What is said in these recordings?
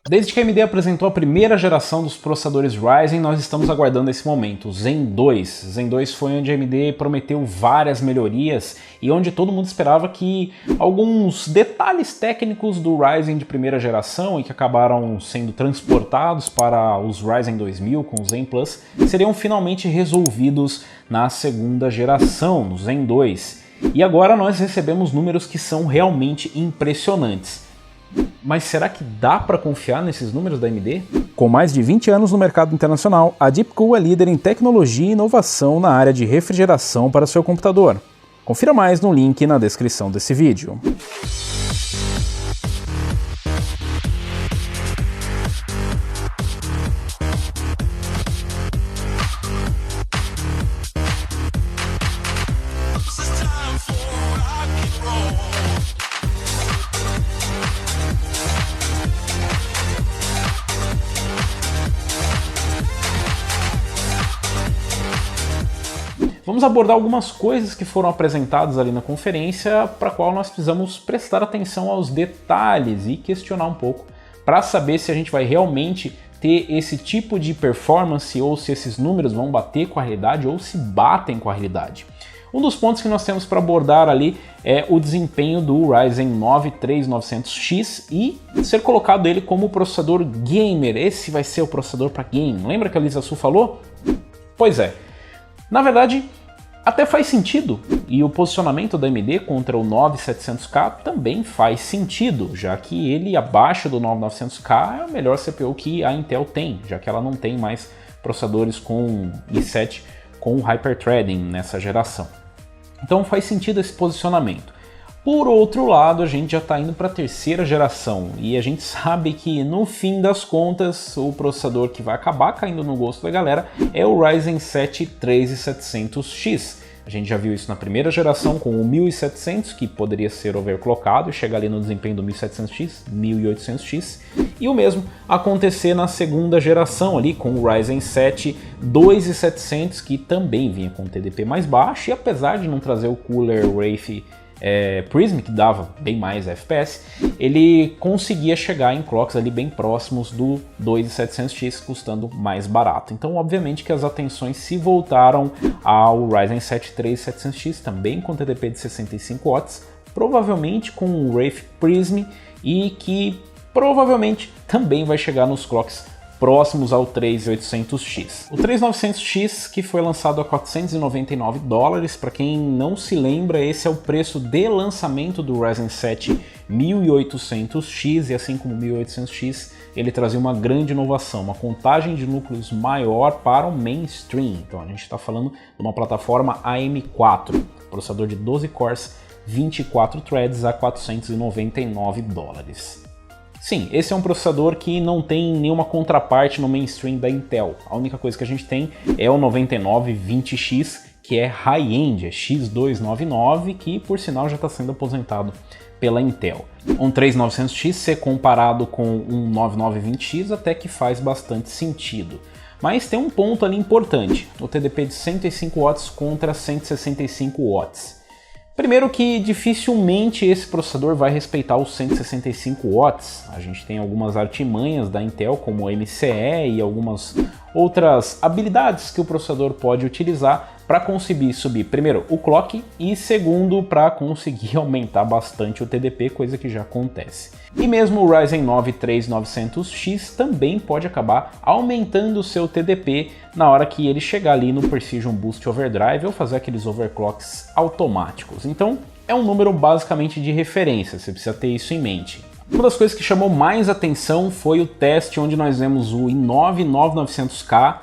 Desde que a AMD apresentou a primeira geração dos processadores Ryzen, nós estamos aguardando esse momento, o Zen 2. Zen 2 foi onde a AMD prometeu várias melhorias e onde todo mundo esperava que alguns detalhes técnicos do Ryzen de primeira geração e que acabaram sendo transportados para os Ryzen 2000 com o Zen Plus seriam finalmente resolvidos na segunda geração, no Zen 2. E agora nós recebemos números que são realmente impressionantes. Mas será que dá para confiar nesses números da AMD? Com mais de 20 anos no mercado internacional, a Deepcool é líder em tecnologia e inovação na área de refrigeração para seu computador. Confira mais no link na descrição desse vídeo. Vamos abordar algumas coisas que foram apresentadas ali na conferência, para a qual nós precisamos prestar atenção aos detalhes e questionar um pouco, para saber se a gente vai realmente ter esse tipo de performance ou se esses números vão bater com a realidade ou se batem com a realidade. Um dos pontos que nós temos para abordar ali é o desempenho do Ryzen 9 3900X e ser colocado ele como processador gamer. Esse vai ser o processador para game. Lembra que a Lisa Su falou? Pois é. Na verdade, até faz sentido, e o posicionamento da AMD contra o 9700K também faz sentido, já que ele abaixo do 9900K é o melhor CPU que a Intel tem, já que ela não tem mais processadores com i7 com Hyperthreading nessa geração. Então faz sentido esse posicionamento. Por outro lado, a gente já está indo para a terceira geração e a gente sabe que no fim das contas o processador que vai acabar caindo no gosto da galera é o Ryzen 7 3700X. A gente já viu isso na primeira geração com o 1700, que poderia ser overclockado e chegar ali no desempenho do 1700X, 1800X, e o mesmo acontecer na segunda geração ali com o Ryzen 7 2700, que também vinha com TDP mais baixo e apesar de não trazer o cooler Wraith Prism, que dava bem mais FPS, ele conseguia chegar em clocks ali bem próximos do 2700X, custando mais barato. Então, obviamente que as atenções se voltaram ao Ryzen 7 3700X, também com TDP de 65 watts, provavelmente com o Wraith Prism e que provavelmente também vai chegar nos clocks próximos ao 3800X. O 3900X, que foi lançado a $499, para quem não se lembra, esse é o preço de lançamento do Ryzen 7 1800X, e assim como o 1800X, ele trazia uma grande inovação, uma contagem de núcleos maior para o mainstream. Então a gente está falando de uma plataforma AM4, processador de 12 cores, 24 threads a $499. Sim, esse é um processador que não tem nenhuma contraparte no mainstream da Intel. A única coisa que a gente tem é o 9920X, que é high-end, é X299, que por sinal já está sendo aposentado pela Intel. Um 3900X ser comparado com um 9920X até que faz bastante sentido. Mas tem um ponto ali importante, o TDP de 105 watts contra 165 watts. Primeiro que dificilmente esse processador vai respeitar os 165 watts. A gente tem algumas artimanhas da Intel, como o MCE e algumas outras habilidades que o processador pode utilizar para conseguir subir, primeiro, o clock e segundo, para conseguir aumentar bastante o TDP, coisa que já acontece. E mesmo o Ryzen 9 3900X também pode acabar aumentando o seu TDP na hora que ele chegar ali no Precision Boost Overdrive ou fazer aqueles overclocks automáticos. Então é um número basicamente de referência, você precisa ter isso em mente. Uma das coisas que chamou mais atenção foi o teste onde nós vemos o i9 9900K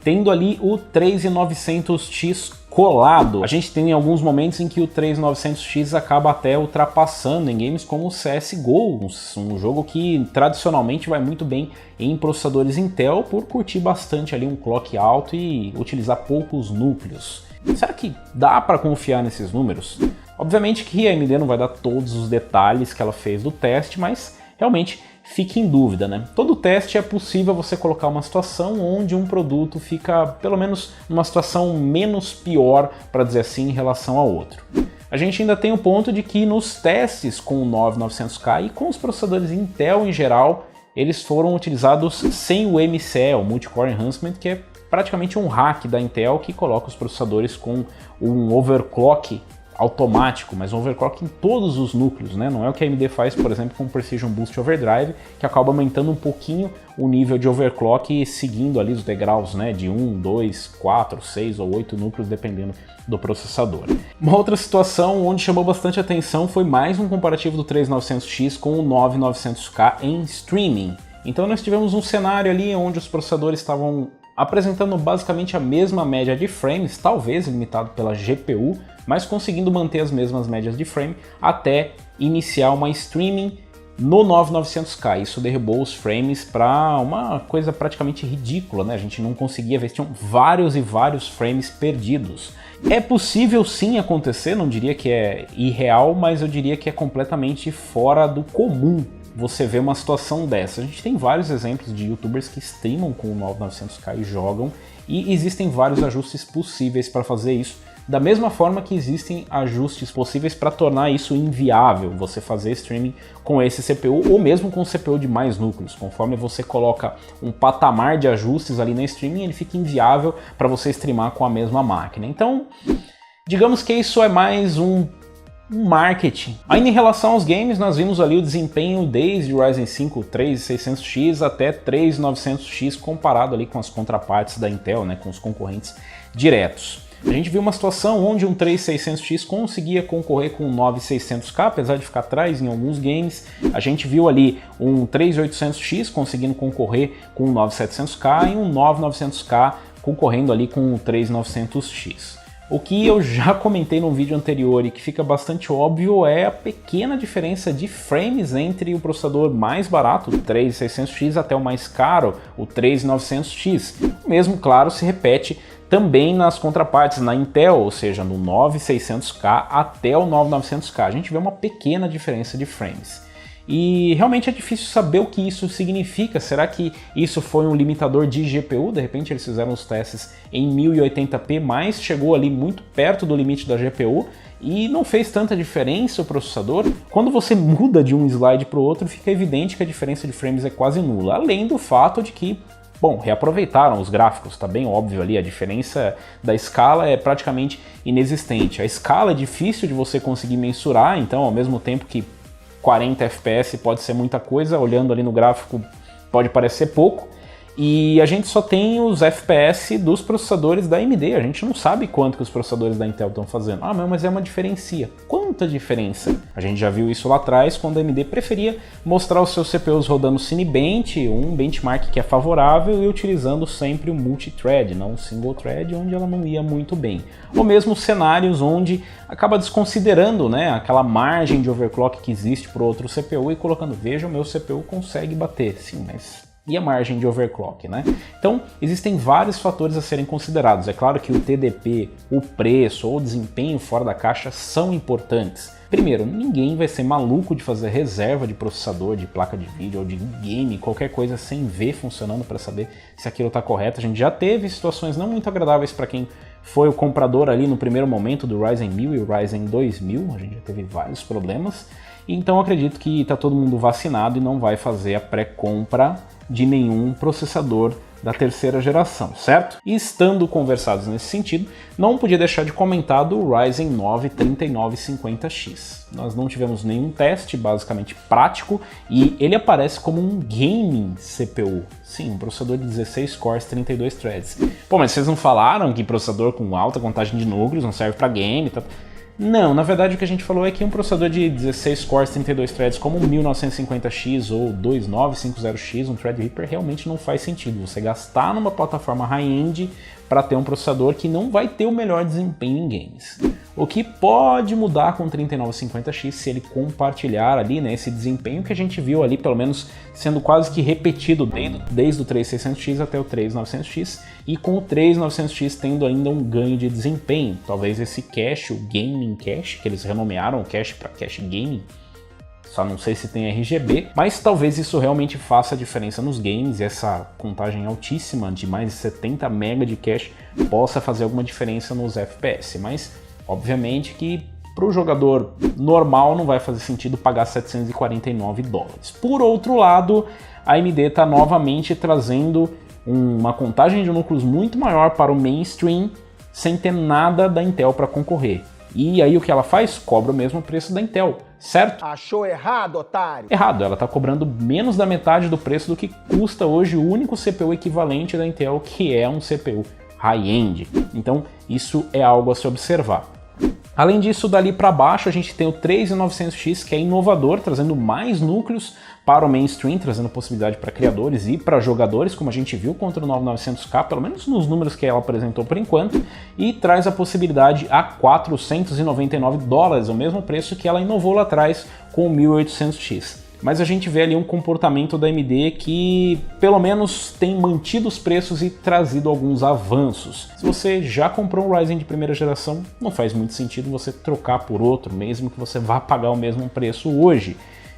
tendo ali o 3900X colado. A gente tem alguns momentos em que o 3900X acaba até ultrapassando em games como o CSGO, um jogo que tradicionalmente vai muito bem em processadores Intel por curtir bastante ali um clock alto e utilizar poucos núcleos. Será que dá para confiar nesses números? Obviamente que a AMD não vai dar todos os detalhes que ela fez do teste, mas realmente fique em dúvida, né? Todo teste é possível você colocar uma situação onde um produto fica, pelo menos, numa situação menos pior, para dizer assim, em relação ao outro. A gente ainda tem o ponto de que nos testes com o 9900K e com os processadores Intel em geral, eles foram utilizados sem o MCE, o Multi-Core Enhancement, que é praticamente um hack da Intel que coloca os processadores com um overclock automático, mas um overclock em todos os núcleos, né? Não é o que a AMD faz, por exemplo, com o Precision Boost Overdrive, que acaba aumentando um pouquinho o nível de overclock seguindo ali os degraus, né? De 1, 2, 4, 6 ou 8 núcleos, dependendo do processador. Uma outra situação onde chamou bastante atenção foi mais um comparativo do 3900X com o 9900K em streaming. Então nós tivemos um cenário ali onde os processadores estavam apresentando basicamente a mesma média de frames, talvez limitado pela GPU, mas conseguindo manter as mesmas médias de frame até iniciar uma streaming no 9900K. Isso derrubou os frames para uma coisa praticamente ridícula, né? A gente não conseguia ver, tinham vários e vários frames perdidos. É possível sim acontecer, não diria que é irreal, mas eu diria que é completamente fora do comum você vê uma situação dessa. A gente tem vários exemplos de youtubers que streamam com o 9900K e jogam, e existem vários ajustes possíveis para fazer isso, da mesma forma que existem ajustes possíveis para tornar isso inviável, você fazer streaming com esse CPU ou mesmo com CPU de mais núcleos. Conforme você coloca um patamar de ajustes ali na streaming, ele fica inviável para você streamar com a mesma máquina. Então, digamos que isso é mais um marketing. Ainda em relação aos games, nós vimos ali o desempenho desde o Ryzen 5 3600X até 3900X comparado ali com as contrapartes da Intel, né, com os concorrentes diretos. A gente viu uma situação onde um 3600X conseguia concorrer com um 9600K, apesar de ficar atrás em alguns games. A gente viu ali um 3800X conseguindo concorrer com um 9700K e um 9900K concorrendo ali com o 3900X. O que eu já comentei no vídeo anterior e que fica bastante óbvio é a pequena diferença de frames entre o processador mais barato, o 3600X, até o mais caro, o 3900X. O mesmo, claro, se repete também nas contrapartes na Intel, ou seja, no 9600K até o 9900K. A gente vê uma pequena diferença de frames. E realmente é difícil saber o que isso significa. Será que isso foi um limitador de GPU? De repente eles fizeram os testes em 1080p, mas chegou ali muito perto do limite da GPU e não fez tanta diferença o processador. Quando você muda de um slide para o outro, fica evidente que a diferença de frames é quase nula. Além do fato de que, bom, reaproveitaram os gráficos, tá bem óbvio ali, a diferença da escala é praticamente inexistente. A escala é difícil de você conseguir mensurar, então ao mesmo tempo que 40 FPS pode ser muita coisa, olhando ali no gráfico pode parecer pouco, e a gente só tem os FPS dos processadores da AMD, a gente não sabe quanto que os processadores da Intel estão fazendo. Ah, mas é uma diferença. Quanta diferença? A gente já viu isso lá atrás, quando a AMD preferia mostrar os seus CPUs rodando Cinebench, um benchmark que é favorável, e utilizando sempre o multithread, não o single thread, onde ela não ia muito bem. Ou mesmo cenários onde acaba desconsiderando, né, aquela margem de overclock que existe para o outro CPU e colocando, veja, o meu CPU consegue bater. Sim, mas e a margem de overclock, né? Então, existem vários fatores a serem considerados. É claro que o TDP, o preço ou o desempenho fora da caixa são importantes. Primeiro, ninguém vai ser maluco de fazer reserva de processador, de placa de vídeo ou de game, qualquer coisa sem ver funcionando para saber se aquilo está correto. A gente já teve situações não muito agradáveis para quem foi o comprador ali no primeiro momento do Ryzen 1000 e o Ryzen 2000, a gente já teve vários problemas. Então acredito que está todo mundo vacinado e não vai fazer a pré-compra de nenhum processador da terceira geração, certo? E estando conversados nesse sentido, não podia deixar de comentar do Ryzen 9 3950X. Nós não tivemos nenhum teste basicamente prático e ele aparece como um gaming CPU. Sim, um processador de 16 cores, 32 threads. Pô, mas vocês não falaram que processador com alta contagem de núcleos não serve para game? Tá? Não, na verdade o que a gente falou é que um processador de 16 cores, 32 threads como o 1950X ou 2950X, um Threadripper, realmente não faz sentido você gastar numa plataforma high-end para ter um processador que não vai ter o melhor desempenho em games. O que pode mudar com o 3950X se ele compartilhar ali, né, esse desempenho que a gente viu ali, pelo menos sendo quase que repetido desde o 3600X até o 3900X, e com o 3900X tendo ainda um ganho de desempenho. Talvez esse cache, o Gaming Cache, que eles renomearam o cache para Cache Gaming, só não sei se tem RGB, mas talvez isso realmente faça a diferença nos games e essa contagem altíssima de mais de 70 MB de cache possa fazer alguma diferença nos FPS, mas obviamente que para o jogador normal não vai fazer sentido pagar 749 dólares. Por outro lado, a AMD está novamente trazendo uma contagem de núcleos muito maior para o mainstream, sem ter nada da Intel para concorrer. E aí o que ela faz? Cobra o mesmo preço da Intel, certo? Achou errado, otário? Errado, ela está cobrando menos da metade do preço do que custa hoje o único CPU equivalente da Intel, que é um CPU high-end. Então isso é algo a se observar. Além disso, dali para baixo a gente tem o 3900X, que é inovador, trazendo mais núcleos para o mainstream, trazendo possibilidade para criadores e para jogadores, como a gente viu contra o 9900K, pelo menos nos números que ela apresentou por enquanto, e traz a possibilidade a 499 dólares, o mesmo preço que ela inovou lá atrás com o 1800X. Mas a gente vê ali um comportamento da AMD que pelo menos tem mantido os preços e trazido alguns avanços. Se você já comprou um Ryzen de primeira geração, não faz muito sentido você trocar por outro, mesmo que você vá pagar o mesmo preço hoje,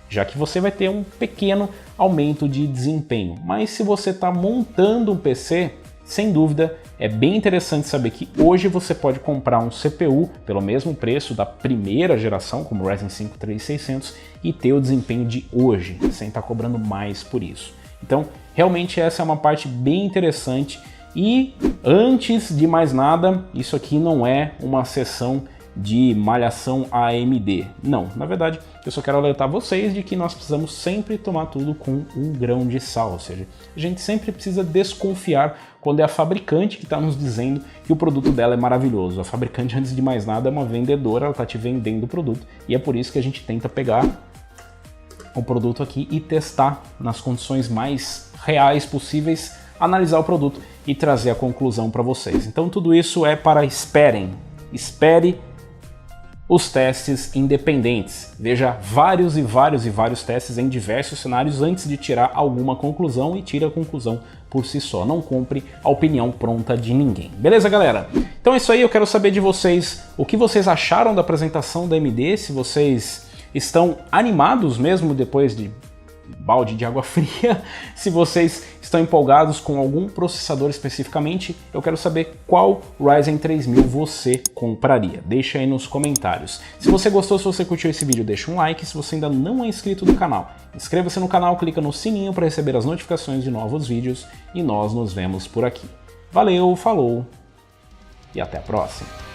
já que você vai ter um pequeno aumento de desempenho. Mas se você está montando um PC, sem dúvida, é bem interessante saber que hoje você pode comprar um CPU pelo mesmo preço da primeira geração, como o Ryzen 5 3600, e ter o desempenho de hoje, sem estar cobrando mais por isso. Então, realmente essa é uma parte bem interessante. E antes de mais nada, isso aqui não é uma sessão de malhação AMD. Não, na verdade, eu só quero alertar vocês de que nós precisamos sempre tomar tudo com um grão de sal, ou seja, a gente sempre precisa desconfiar quando é a fabricante que está nos dizendo que o produto dela é maravilhoso. A fabricante, antes de mais nada, é uma vendedora, ela está te vendendo o produto, e é por isso que a gente tenta pegar o produto aqui e testar nas condições mais reais possíveis, analisar o produto e trazer a conclusão para vocês. Então tudo isso é para espere os testes independentes. Veja vários testes em diversos cenários antes de tirar alguma conclusão, e tire a conclusão por si só. Não compre a opinião pronta de ninguém. Beleza, galera? Então é isso aí, eu quero saber de vocês o que vocês acharam da apresentação da AMD, se vocês estão animados mesmo depois de balde de água fria, se vocês estão empolgados com algum processador especificamente. Eu quero saber qual Ryzen 3000 você compraria. Deixa aí nos comentários. Se você gostou, se você curtiu esse vídeo, deixa um like. Se você ainda não é inscrito no canal, inscreva-se no canal, clica no sininho para receber as notificações de novos vídeos e nós nos vemos por aqui. Valeu, falou e até a próxima!